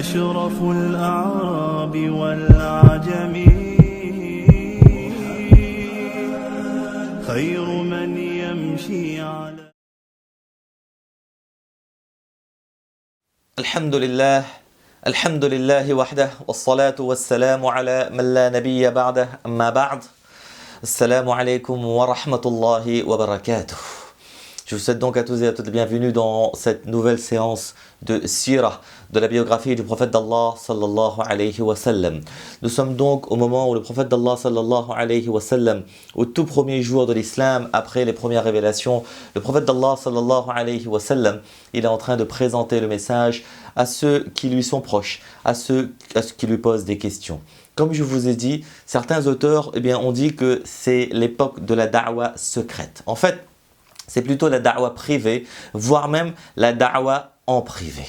أشرف الأعراب والعجم خير من يمشي على الحمد لله وحده والصلاة والسلام على من لا نبي بعده أما بعد السلام عليكم ورحمة الله وبركاته. Je vous souhaite donc à tous et à toutes bienvenue dans cette nouvelle séance de Sirah, de la biographie du prophète d'Allah sallallahu alayhi wa sallam. Nous sommes donc au moment où le prophète d'Allah sallallahu alayhi wa sallam, au tout premier jour de l'islam, après les premières révélations, le prophète d'Allah sallallahu alayhi wa sallam, il est en train de présenter le message à ceux qui lui sont proches, à ceux qui lui posent des questions. Comme je vous ai dit, certains auteurs ont dit que c'est l'époque de la da'wa secrète. En fait, c'est plutôt la da'wa privée, voire même la da'wa en privé.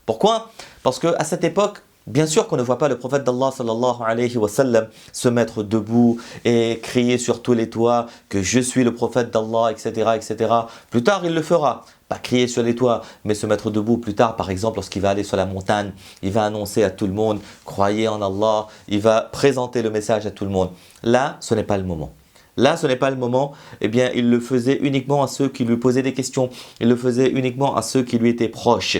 Pourquoi? Parce qu'à cette époque, bien sûr qu'on ne voit pas le prophète d'Allah sallallahu alayhi wa sallam se mettre debout et crier sur tous les toits que je suis le prophète d'Allah, etc., etc. Plus tard, il le fera. Pas crier sur les toits, mais se mettre debout plus tard, par exemple, lorsqu'il va aller sur la montagne, il va annoncer à tout le monde, croyez en Allah, il va présenter le message à tout le monde. Là, ce n'est pas le moment. Là, ce n'est pas le moment, il le faisait uniquement à ceux qui lui posaient des questions, il le faisait uniquement à ceux qui lui étaient proches.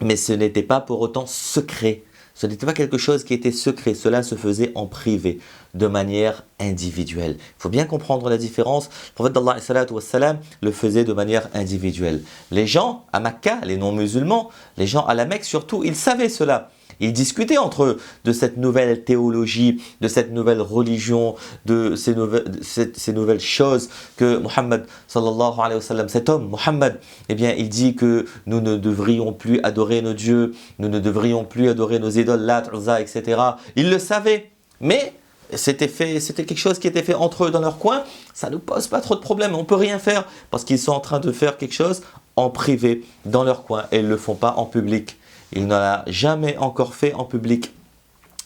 Mais ce n'était pas pour autant secret, ce n'était pas quelque chose qui était secret, cela se faisait en privé, de manière individuelle. Il faut bien comprendre la différence, le prophète d'Allah le faisait de manière individuelle. Les gens à Makka, les non-musulmans, les gens à la Mecque surtout, ils savaient cela. Ils discutaient entre eux de cette nouvelle théologie, de cette nouvelle religion, de ces nouvelles choses que Muhammad sallallahu alayhi wa sallam, cet homme, Muhammad, il dit que nous ne devrions plus adorer nos dieux, nous ne devrions plus adorer nos idoles, Lat, Uzza, etc. Ils le savaient, mais c'était quelque chose qui était fait entre eux dans leur coin, ça ne pose pas trop de problèmes, on ne peut rien faire parce qu'ils sont en train de faire quelque chose en privé, dans leur coin, et ils ne le font pas en public. Il n'en a jamais encore fait en public.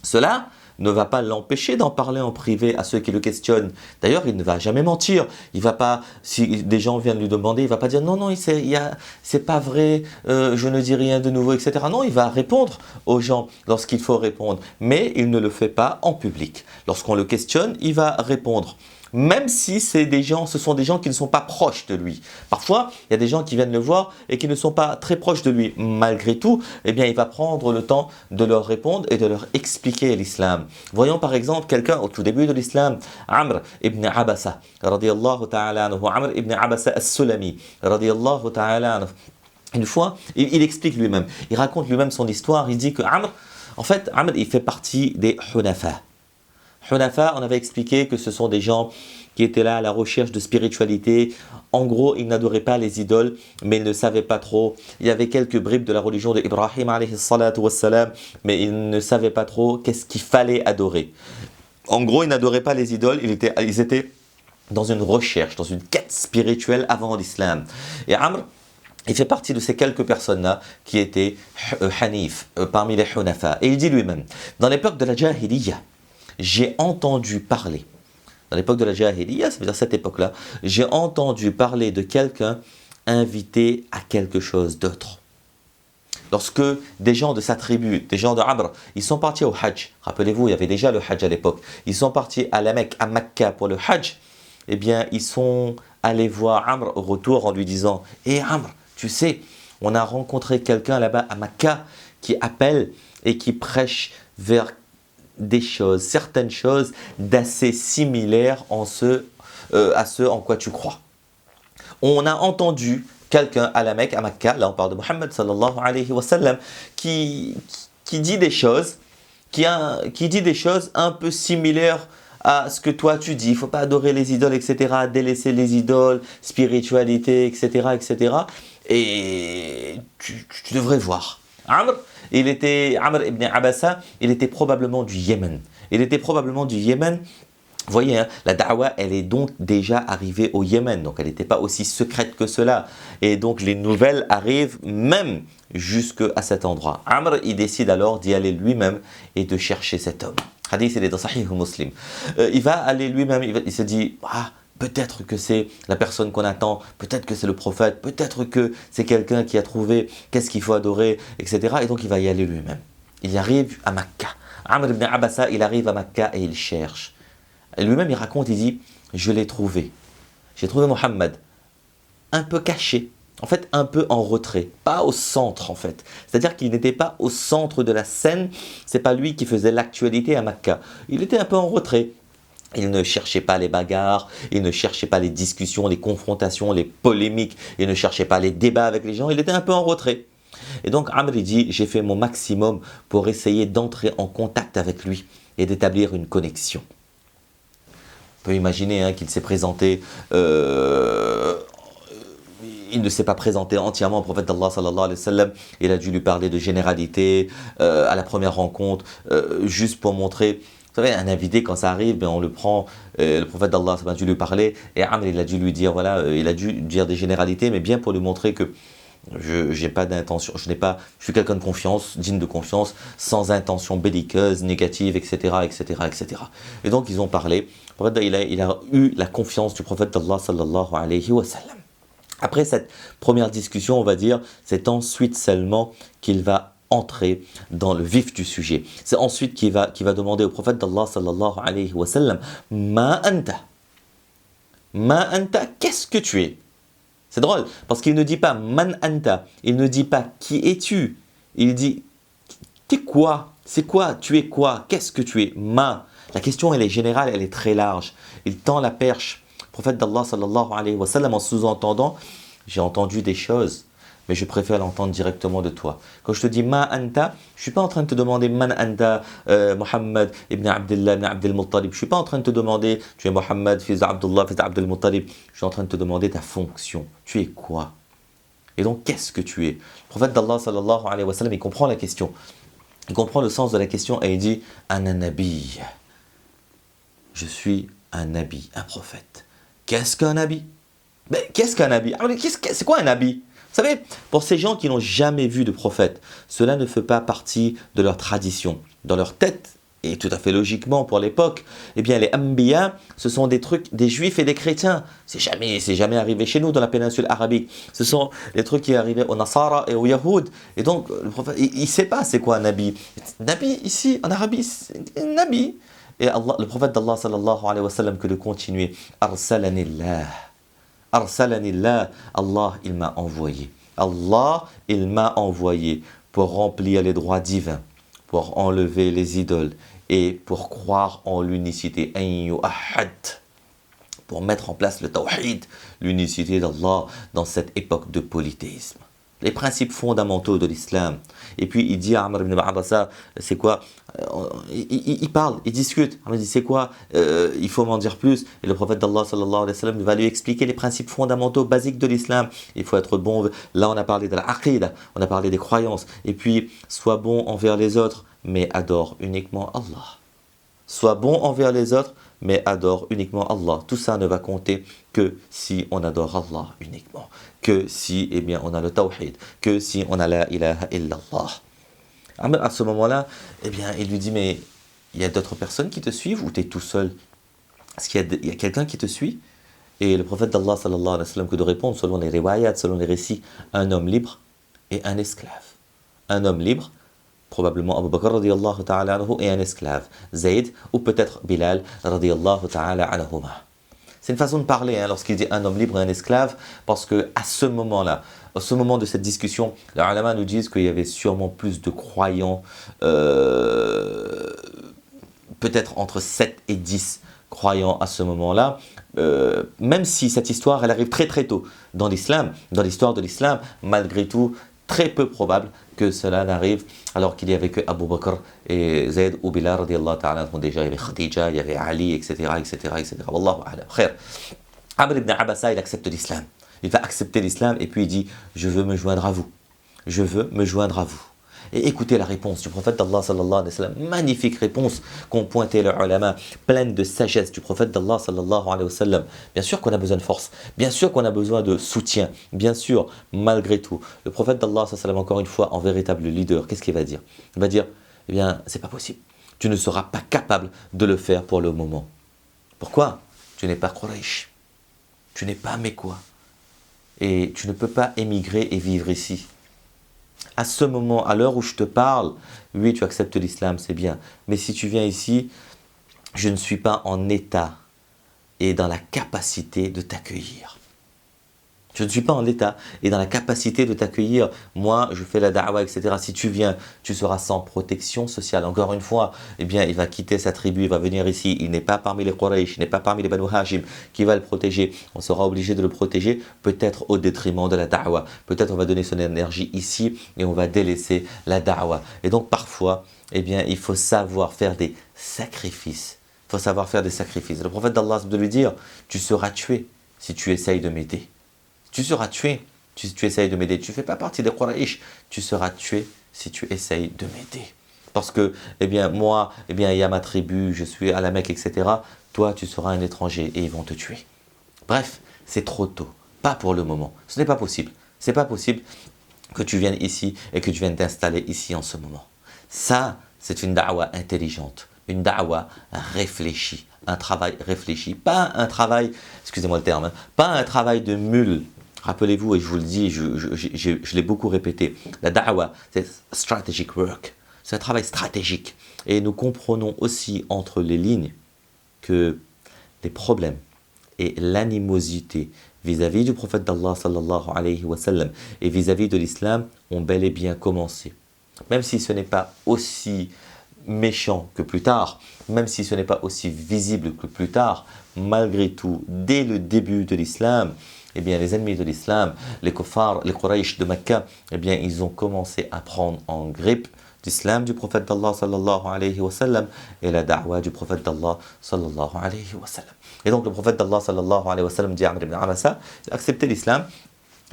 Cela ne va pas l'empêcher d'en parler en privé à ceux qui le questionnent. D'ailleurs, il ne va jamais mentir. Il va pas, si des gens viennent lui demander, il ne va pas dire non, c'est pas vrai, je ne dis rien de nouveau, etc. Non, il va répondre aux gens lorsqu'il faut répondre. Mais il ne le fait pas en public. Lorsqu'on le questionne, il va répondre. Même si ce sont des gens qui ne sont pas proches de lui. Parfois, il y a des gens qui viennent le voir et qui ne sont pas très proches de lui. Malgré tout, il va prendre le temps de leur répondre et de leur expliquer l'islam. Voyons par exemple quelqu'un au tout début de l'islam, Amr ibn Abasa, radiyallahu ta'ala anhu, Amr ibn Abasa as-Sulami, radiyallahu ta'ala anhu. Une fois, il explique lui-même, il raconte lui-même son histoire, il dit que Amr, il fait partie des Hunafa. Hunafa, on avait expliqué que ce sont des gens qui étaient là à la recherche de spiritualité. En gros, ils n'adoraient pas les idoles, mais ils ne savaient pas trop. Il y avait quelques bribes de la religion d'Ibrahim alayhi salatu wassalam, mais ils ne savaient pas trop qu'est-ce qu'il fallait adorer. En gros, ils n'adoraient pas les idoles, ils étaient dans une recherche, dans une quête spirituelle avant l'islam. Et Amr, il fait partie de ces quelques personnes-là qui étaient Hanif, parmi les Hunafa. Et il dit lui-même, dans l'époque de la Jahiliya, j'ai entendu parler, dans l'époque de la Jahiliya, ça veut dire cette époque-là, j'ai entendu parler de quelqu'un invité à quelque chose d'autre. Lorsque des gens de sa tribu, des gens de Amr, ils sont partis au Hajj, rappelez-vous, il y avait déjà le Hajj à l'époque, ils sont partis à la Mecque, à Makka pour le Hajj, ils sont allés voir Amr au retour en lui disant « Hé Amr, tu sais, on a rencontré quelqu'un là-bas à Makka qui appelle et qui prêche vers certaines choses d'assez similaires à ce en quoi tu crois. On a entendu quelqu'un à la Mecque, à Makka, là on parle de Muhammad sallallahu alayhi wa sallam, qui dit des choses, qui dit des choses un peu similaires à ce que toi tu dis. Il ne faut pas adorer les idoles, etc., délaisser les idoles, spiritualité, etc., etc. Et tu devrais voir. Amr ibn Abasa, il était probablement du Yémen. Vous voyez, hein, la da'wa, elle est donc déjà arrivée au Yémen, donc elle n'était pas aussi secrète que cela. Et donc les nouvelles arrivent même jusqu'à cet endroit. Amr, il décide alors d'y aller lui-même et de chercher cet homme. Hadith, il est dans Sahih Muslim. Il va aller lui-même, il se dit, ah, peut-être que c'est la personne qu'on attend, peut-être que c'est le prophète, peut-être que c'est quelqu'un qui a trouvé qu'est-ce qu'il faut adorer, etc. Et donc il va y aller lui-même. Il arrive à Makkah. Amr ibn Abasa, il arrive à Makkah et il cherche. Et lui-même, il raconte, il dit, je l'ai trouvé. J'ai trouvé Mohammed un peu caché, en fait un peu en retrait, pas au centre en fait. C'est-à-dire qu'il n'était pas au centre de la scène, c'est pas lui qui faisait l'actualité à Makkah. Il était un peu en retrait. Il ne cherchait pas les bagarres, il ne cherchait pas les discussions, les confrontations, les polémiques, il ne cherchait pas les débats avec les gens, il était un peu en retrait. Et donc Amr dit, j'ai fait mon maximum pour essayer d'entrer en contact avec lui et d'établir une connexion. On peut imaginer qu'il s'est présenté, il ne s'est pas présenté entièrement au prophète d'Allah sallallahu alayhi wa sallam, il a dû lui parler de généralité à la première rencontre, juste pour montrer, vous savez, un invité quand ça arrive, on le prend, le prophète d'Allah a dû lui parler, et Amr il a dû lui dire, voilà, il a dû dire des généralités, mais bien pour lui montrer que je n'ai pas d'intention, je suis quelqu'un de confiance, digne de confiance, sans intention belliqueuse, négative, etc., etc., etc. Et donc ils ont parlé. Il a eu la confiance du prophète d'Allah sallallahu alayhi wa sallam. Après cette première discussion, on va dire, c'est ensuite seulement qu'il va entrer dans le vif du sujet. C'est ensuite qu'il va demander au prophète d'Allah sallallahu alayhi wa sallam, Ma anta? Ma anta, qu'est-ce que tu es? C'est drôle, parce qu'il ne dit pas man anta, il ne dit pas qui es-tu, il dit t'es quoi, c'est quoi, tu es quoi, qu'est-ce que tu es, ma. La question elle est générale, elle est très large. Il tend la perche. Le prophète d'Allah sallallahu alayhi wa sallam en sous-entendant, j'ai entendu des choses, mais je préfère l'entendre directement de toi. Quand je te dis ma anta, je ne suis pas en train de te demander man anta, Muhammad ibn Abdullah ibn Abdul Muttalib. Je ne suis pas en train de te demander tu es Muhammad, fils d'Abdullah, fils d'Abdul Muttalib. Je suis en train de te demander ta fonction. Tu es quoi? Et donc qu'est-ce que tu es? Le prophète d'Allah sallallahu alayhi wa sallam, il comprend la question. Il comprend le sens de la question et il dit Ana nabi. Je suis un nabi, un prophète. Qu'est-ce qu'un nabi? Mais qu'est-ce qu'un nabi? C'est quoi un nabi? Vous savez, pour ces gens qui n'ont jamais vu de prophète, cela ne fait pas partie de leur tradition. Dans leur tête, et tout à fait logiquement pour l'époque, eh bien les Anbiya, ce sont des trucs des juifs et des chrétiens. C'est jamais arrivé chez nous dans la péninsule arabique. Ce sont des trucs qui arrivaient aux Nasara et aux Yahoud. Et donc, le prophète, il ne sait pas c'est quoi un nabi. Nabi, ici, en Arabie, c'est un nabi. Et Allah, le prophète d'Allah sallallahu alayhi wa sallam que de continuer. Arsalanillah. Arsalanillah. Allah, il m'a envoyé. Allah, il m'a envoyé pour remplir les droits divins, pour enlever les idoles et pour croire en l'unicité. Pour mettre en place le tawhid, l'unicité d'Allah dans cette époque de polythéisme. Les principes fondamentaux de l'islam. Et puis il dit à Amr ibn Abasa, c'est quoi? Il parle, il discute. Il dit c'est quoi? Il faut m'en dire plus. Et le prophète d'Allah sallallahu alayhi wa sallam va lui expliquer les principes fondamentaux basiques de l'islam. Il faut être bon. Là on a parlé de la aqida, on a parlé des croyances. Et puis sois bon envers les autres, mais adore uniquement Allah. Sois bon envers les autres, mais adore uniquement Allah. Tout ça ne va compter que si on adore Allah uniquement. Que si, eh bien, on a le tawhid. Que si on a la ilaha illallah. À ce moment-là, eh bien, il lui dit, mais il y a d'autres personnes qui te suivent ou tu es tout seul? Est-ce qu'il y a quelqu'un qui te suit? Et le prophète d'Allah, sallallahu alayhi wa sallam, que de répondre selon les riwayat, selon les récits, un homme libre et un esclave. Un homme libre, probablement Abu Bakr radiyallahu ta'ala anhu et un esclave, Zayd ou peut-être Bilal radiyallahu ta'ala anhuma. C'est une façon de parler lorsqu'il dit un homme libre et un esclave, parce que à ce moment-là, à ce moment de cette discussion, les ulama nous disent qu'il y avait sûrement plus de croyants, peut-être entre 7 et 10 croyants à ce moment-là, même si cette histoire elle arrive très très tôt dans l'islam, dans l'histoire de l'islam, malgré tout, très peu probable que cela n'arrive alors qu'il y avait que Abu Bakr et Zayd ou Bilal radiyallahu ta'ala anhu. Déjà il y avait Khadija, il y avait Ali, etc. etc., etc. Wallahu a'lam. Khair. Amr ibn Abasa, il accepte l'islam. Il va accepter l'islam et puis il dit, je veux me joindre à vous. Je veux me joindre à vous. Et écoutez la réponse du prophète d'Allah sallallahu alayhi wa sallam. Magnifique réponse qu'ont pointé les ulama, pleine de sagesse du prophète d'Allah sallallahu alayhi wa sallam. Bien sûr qu'on a besoin de force, bien sûr qu'on a besoin de soutien, bien sûr, malgré tout. Le prophète d'Allah sallallahu alayhi wa sallam, encore une fois, en véritable leader, qu'est-ce qu'il va dire? Il va dire, eh bien, c'est pas possible. Tu ne seras pas capable de le faire pour le moment. Pourquoi? Tu n'es pas Quraysh. Tu n'es pas Mécois. Et tu ne peux pas émigrer et vivre ici. À ce moment, à l'heure où je te parle, oui, tu acceptes l'islam, c'est bien. Mais si tu viens ici, je ne suis pas en état et dans la capacité de t'accueillir. Je ne suis pas en état et dans la capacité de t'accueillir. Moi, je fais la da'wa, etc. Si tu viens, tu seras sans protection sociale. Encore une fois, eh bien, il va quitter sa tribu, il va venir ici. Il n'est pas parmi les Quraysh, il n'est pas parmi les Banu Hashim qui va le protéger. On sera obligé de le protéger, peut-être au détriment de la da'wa. Peut-être on va donner son énergie ici et on va délaisser la da'wa. Et donc, parfois, eh bien, il faut savoir faire des sacrifices. Il faut savoir faire des sacrifices. Le prophète d'Allah de lui dire, tu seras tué si tu essayes de m'aider. Tu seras tué si tu essayes de m'aider. Tu ne fais pas partie des Quraysh. Tu seras tué si tu essayes de m'aider. Parce que, eh bien, moi, eh bien, il y a ma tribu, je suis à la Mecque, etc. Toi, tu seras un étranger et ils vont te tuer. Bref, c'est trop tôt. Pas pour le moment. Ce n'est pas possible. Ce n'est pas possible que tu viennes ici et que tu viennes t'installer ici en ce moment. Ça, c'est une da'wa intelligente. Une da'wa réfléchie. Un travail réfléchi. Pas un travail, excusez-moi le terme, pas un travail de mule. Rappelez-vous, et je vous le dis, je l'ai beaucoup répété, la da'wa, c'est strategic work. C'est un travail stratégique. Et nous comprenons aussi entre les lignes que les problèmes et l'animosité vis-à-vis du prophète d'Allah sallallahu alayhi wa sallam et vis-à-vis de l'islam ont bel et bien commencé. Même si ce n'est pas aussi méchant que plus tard, même si ce n'est pas aussi visible que plus tard, malgré tout, dès le début de l'islam, eh bien, les ennemis de l'islam, les kuffars, les Quraysh de Mecca, eh bien, ils ont commencé à prendre en grippe l'islam du prophète d'Allah sallallahu alayhi wa sallam et la da'wa du prophète d'Allah sallallahu alayhi wa sallam. Et donc, le prophète d'Allah sallallahu alayhi wa sallam dit à Amr ibn Abasa, il a accepté l'islam,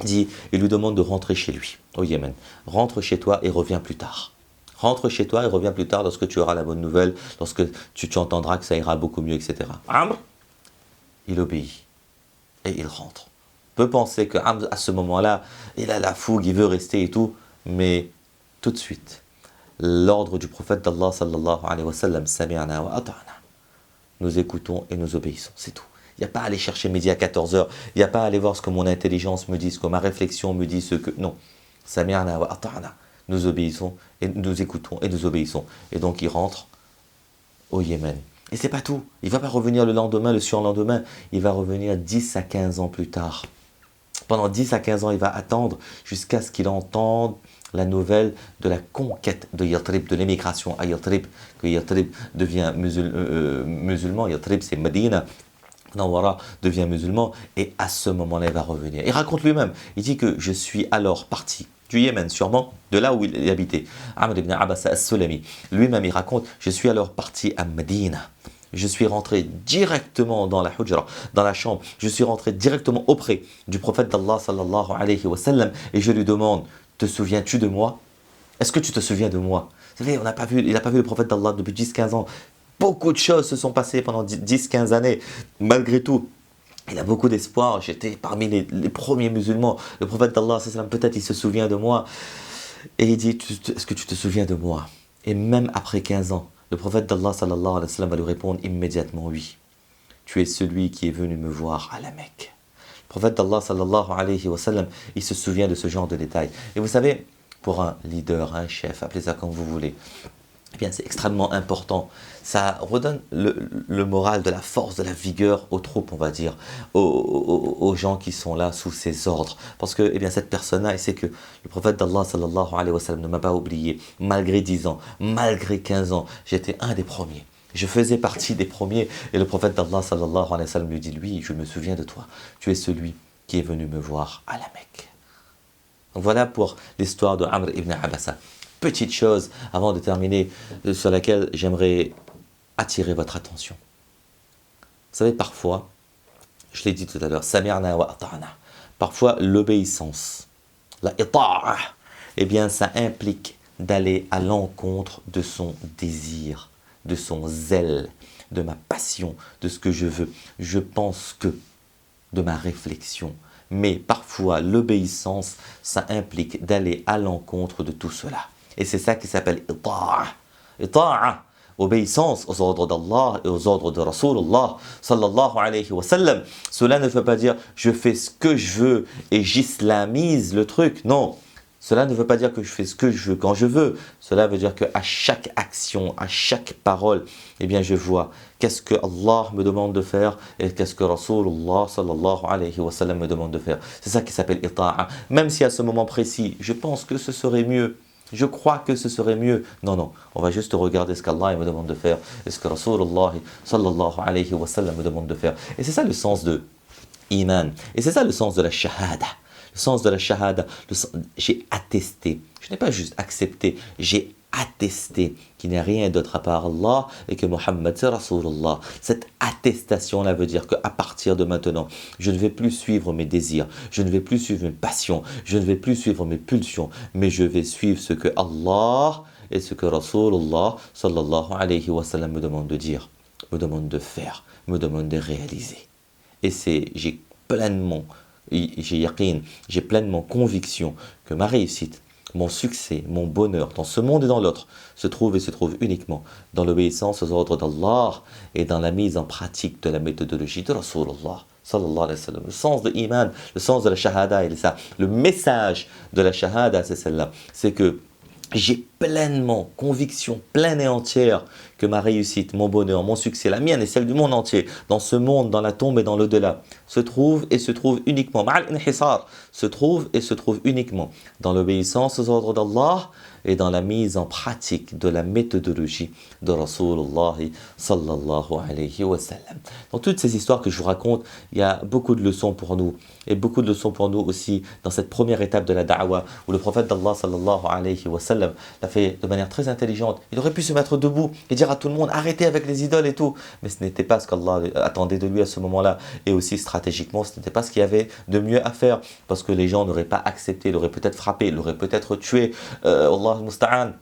il lui demande de rentrer chez lui, au Yémen. Rentre chez toi et reviens plus tard. Rentre chez toi et reviens plus tard lorsque tu auras la bonne nouvelle, lorsque tu entendras que ça ira beaucoup mieux, etc. Amr, il obéit et il rentre. On peut penser que Amr, à ce moment-là, il a la fougue, il veut rester et tout, mais tout de suite, l'ordre du prophète d'Allah sallallahu alayhi wa sallam, sami'na wa ata'na. Nous écoutons et nous obéissons, c'est tout. Il n'y a pas à aller chercher midi à 14h, il n'y a pas à aller voir ce que mon intelligence me dit, ce que ma réflexion me dit, ce que... Non. Sami'na wa ata'na. Nous obéissons, et nous écoutons et nous obéissons. Et donc il rentre au Yémen. Et c'est pas tout. Il ne va pas revenir le lendemain, le surlendemain. Il va revenir 10 à 15 ans plus tard. Pendant 10 à 15 ans, il va attendre jusqu'à ce qu'il entende la nouvelle de la conquête de Yatrib, de l'émigration à Yatrib, que Yatrib devient musulman. Yatrib, c'est Medina. Nawara devient musulman. Et à ce moment-là, il va revenir. Il raconte lui-même. Il dit que je suis alors parti du Yémen, sûrement, de là où il habitait. Amr ibn Abasa as-Sulami. Lui-même, il raconte, je suis alors parti à Medina. Je suis rentré directement dans la hujra, dans la chambre. Je suis rentré directement auprès du prophète d'Allah sallallahu alayhi wa sallam et je lui demande, te souviens-tu de moi? Est-ce que tu te souviens de moi? Vous savez, il n'a pas vu le prophète d'Allah depuis 10-15 ans. Beaucoup de choses se sont passées pendant 10-15 années. Malgré tout, il a beaucoup d'espoir. J'étais parmi les premiers musulmans. Le prophète d'Allah, peut-être il se souvient de moi. Et il dit, est-ce que tu te souviens de moi? Et même après 15 ans, le prophète d'Allah sallallahu alayhi wa sallam va lui répondre immédiatement, oui. Tu es celui qui est venu me voir à la Mecque. Le prophète d'Allah sallallahu alayhi wa sallam, il se souvient de ce genre de détails. Et vous savez, pour un leader, un chef, appelez ça comme vous voulez, eh bien, c'est extrêmement important. Ça redonne le moral, de la force, de la vigueur aux troupes, on va dire, aux gens qui sont là sous ses ordres. Parce que, eh bien, cette personne-là, il sait que le prophète d'Allah, sallallahu alayhi wa sallam, ne m'a pas oublié. Malgré 10 ans, malgré 15 ans, j'étais un des premiers. Je faisais partie des premiers. Et le prophète d'Allah, sallallahu alayhi wa sallam, lui dit, lui, je me souviens de toi. Tu es celui qui est venu me voir à la Mecque. Donc voilà pour l'histoire de Amr ibn Abasa. Petite chose, avant de terminer, sur laquelle j'aimerais attirer votre attention. Vous savez, parfois, je l'ai dit tout à l'heure, sami'na wa ata'na. Parfois, l'obéissance, la ita'a, eh bien, ça implique d'aller à l'encontre de son désir, de son zèle, de ma passion, de ce que je veux. Je pense que, de ma réflexion. Mais parfois, l'obéissance, ça implique d'aller à l'encontre de tout cela. Et c'est ça qui s'appelle ita'a. Ita'a, obéissance aux ordres d'Allah et aux ordres de Rasulullah sallallahu alayhi wa sallam. Cela ne veut pas dire je fais ce que je veux et j'islamise le truc. Non. Cela ne veut pas dire que je fais ce que je veux quand je veux. Cela veut dire qu'à chaque action, à chaque parole, eh bien je vois qu'est-ce que Allah me demande de faire et qu'est-ce que Rasulullah sallallahu alayhi wa sallam me demande de faire. C'est ça qui s'appelle ita'a. Même si à ce moment précis, je pense que ce serait mieux. Je crois que ce serait mieux. Non, non, on va juste regarder ce qu'Allah me demande de faire et ce que Rasulullah sallallahu alayhi wa sallam me demande de faire. Et c'est ça le sens de iman. Et c'est ça le sens de la shahada. Le sens de la shahada, j'ai attesté, je n'ai pas juste accepté, j'ai attesté qu'il n'y a rien d'autre à part Allah et que Muhammad c'est Rasulullah. Cette attestation-là veut dire qu'à partir de maintenant, je ne vais plus suivre mes désirs, je ne vais plus suivre mes passions, je ne vais plus suivre mes pulsions, mais je vais suivre ce que Allah et ce que Rasulullah sallallahu alayhi wa sallam me demande de dire, me demande de faire, me demande de réaliser. Et j'ai pleinement conviction que ma réussite, mon succès, mon bonheur dans ce monde et dans l'autre se trouve uniquement dans l'obéissance aux ordres d'Allah et dans la mise en pratique de la méthodologie de Rasulullah sallallahu alayhi wa sallam. Le sens de l'iman, le sens de la shahada, il est ça. Le message de la shahada, c'est celle-là. C'est que j'ai pleinement, conviction pleine et entière que ma réussite, mon bonheur, mon succès, la mienne et celle du monde entier, dans ce monde, dans la tombe et dans l'au-delà, se trouve uniquement, se trouve uniquement dans l'obéissance aux ordres d'Allah et dans la mise en pratique de la méthodologie de Rasulullah sallallahu alayhi wa sallam. Dans toutes ces histoires que je vous raconte, il y a beaucoup de leçons pour nous, et beaucoup de leçons pour nous aussi dans cette première étape de la da'wah, où le prophète d'Allah sallallahu alayhi wa sallam l'a fait de manière très intelligente. Il aurait pu se mettre debout et dire à tout le monde, arrêtez avec les idoles et tout, mais ce n'était pas ce qu'Allah attendait de lui à ce moment-là, et aussi stratégiquement, ce n'était pas ce qu'il y avait de mieux à faire, parce que les gens n'auraient pas accepté, l'auraient peut-être frappé, l'auraient peut-être tué, Allah al-Musta'an.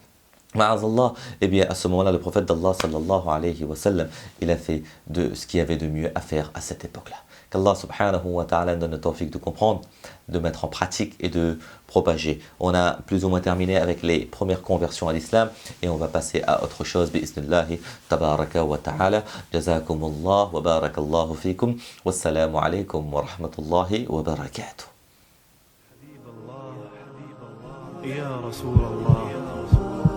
Ma'azallah, eh bien à ce moment-là, le prophète d'Allah sallallahu alayhi wa sallam, il a fait de ce qu'il y avait de mieux à faire à cette époque-là. Qu'Allah subhanahu wa ta'ala donne le tawfiq de comprendre, de mettre en pratique et de propager. On a plus ou moins terminé avec les premières conversions à l'islam et on va passer à autre chose. Bi'iznillahi tabaraka wa ta'ala. Jazakumullah wa barakallahu fikum. Wassalamu alaykum wa rahmatullahi wa barakatuh. يا رسول الله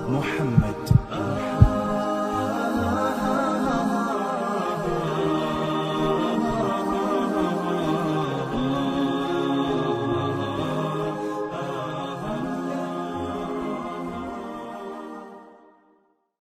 محمد